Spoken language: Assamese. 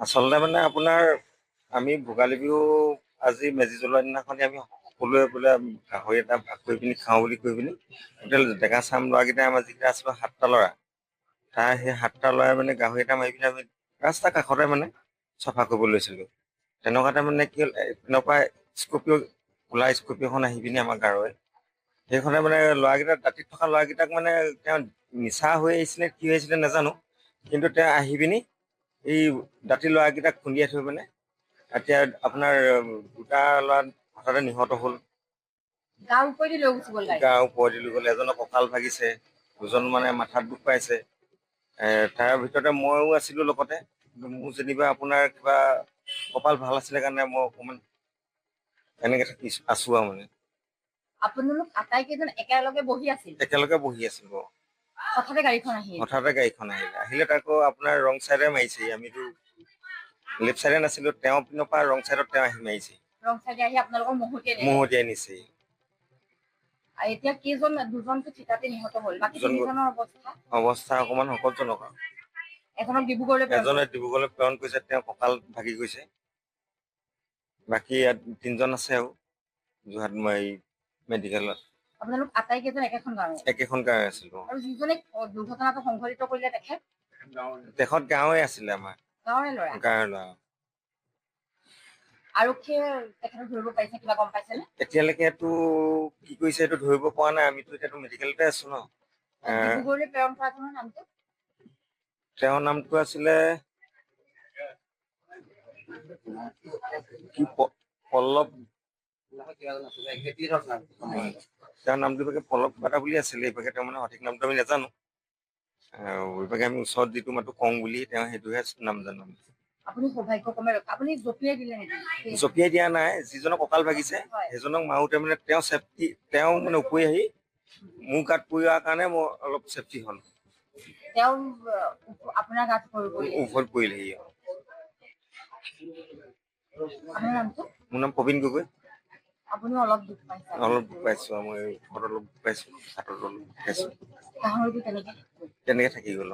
আচলতে মানে আপোনাৰ আমি ভোগালী বিহু আজি মেজি জ্বলোৱা দিনাখনি আমি সকলোৱে বোলে গাহৰি এটা ভাগ কৰি পিনি খাওঁ বুলি কৈ পিনি গোটেই ডেকা চাম ল'ৰাকেইটাই আমাৰ যিকেইটা আছিলোঁ 7টা ল'ৰা তাৰ সেই 7টা ল'ৰাই মানে গাহৰি এটা মাৰি পিনি আমি ৰাস্তাৰ কাষতে মানে চফা কৰিব লৈছিলোঁ। তেনেকুৱাতে মানে কি হ'ল এইপিনৰ পৰা ক'লা স্কপিঅ'খন আহি পিনি আমাৰ গাঁৱৰে সেইখনে মানে ল'ৰাকেইটা দাঁতিত থকা ল'ৰাকেইটাক মানে তেওঁ নিচা হৈ আহিছিলে কি হৈছিলে নাজানো, কিন্তু তেওঁ আহি পিনি এই দাঁতি ল'ৰাকেইটাক খুন্দিয়াই থৈ মানে এতিয়া আপোনাৰ দুটা ল'ৰা হঠাতে নিহত হ'ল। গাঁৱৰ ওপৰেদি লৈ গুচি গ'ল। গাঁৱৰ ওপৰেদি লৈ গ'ল, এজনৰ কঁকাল ভাগিছে, দুজন মানে মাথাত দুখ পাইছে। তাৰ ভিতৰতে ময়ো আছিলোঁ লগতে। মোৰ যেনিবা আপোনাৰ কিবা কপাল ভাল আছিলে কাৰণে মই অকণমান এনেকে আছোঁ আৰু মানে। আপোনালোক আটাইকেইজন একেলগে বহি আছিল? একেলগে বহি আছিলোঁ। হঠাতে গাড়ীখন আহিল? হঠাতে গাড়ীখন আহিলে তাকো আপোনাৰ ৰং চাইডে মাৰিছে, আমিতো লেফ্ট চাইডে নাছিলোঁ, তেওঁ পিনৰ পৰা ৰং চাইডত তেওঁ আহি মাৰিছে। ৰং চাইডে আহি আপোনালোকক মহতিয়াই নিছে। এতিয়া দুজনটো থিতাতে নিহত হ'ল, বাকী তিনিজনৰ অৱস্থা অকণমান সংকটজনক। এজনে ডিব্ৰুগড়লৈ প্ৰেৰণ কৰিছে, তেওঁ কঁকাল ভাগি গৈছে। বাকী ইয়াত 3জন আছে আৰু যোৰহাট মেডিকেলত। আপোনালোক আটাইকেইজন একেখন গাঁৱে আছিলোঁ। আৰু যিজনে দুৰ্ঘটনাটো সংঘটিত কৰিলে তেখেত গাঁৱে আছিলে আমাৰ। গাঁৱৰে ল'ৰা। আৰক্ষীয়ে তেখেতক ধৰিব পাৰিছে, কিবা গম পাইছেনে? এতিয়ালৈকেতো কি কৰিছে এইটো ধৰিব পৰা নাই, আমিতো এতিয়াতো মেডিকেলতে আছো ন। ডিব্ৰুগড়লৈ প্ৰেৰণ কৰাজনৰ নামটো? তেওঁৰ নামটো আছিলে কি পল্লৱ, তেওঁৰ নামটো ইভাগে পল্লৱ কিবা বুলি আছিলে, ইভাগে তেওঁ মানে সঠিক নামটো আমি নাজানো। ইভাগে আমি ওচৰত যিটো মাতো কওঁ বুলি তেওঁ সেইটোহে নাম জানো। আপুনি সৌভাগ্যক্ৰমে আপুনি জঁপিয়াই দিলে নেকি? জঁপিয়াই দিয়া নাই, যিজনৰ কঁকাল ভাগিছে সেইজনক মাৰোতে মানে তেওঁ মানে উপৰি আহি মোৰ গাত পৰি অহাৰ কাৰণে মই অলপ চেফটি হ'ল। তেওঁ আপোনাৰ গাত ওপৰত পৰিলেহি। আপোনাৰ নামটো? মোৰ নাম প্ৰবীণ গগৈ। আপুনি অলপ দুখ পাইছে? অলপ দুখ পাইছোঁ, মই ঘৰত অলপ দুখ পাইছোঁ, হাতত অলপ দুখ পাইছোঁ। গাহৰিটো তেনেকে থাকি গ'ল।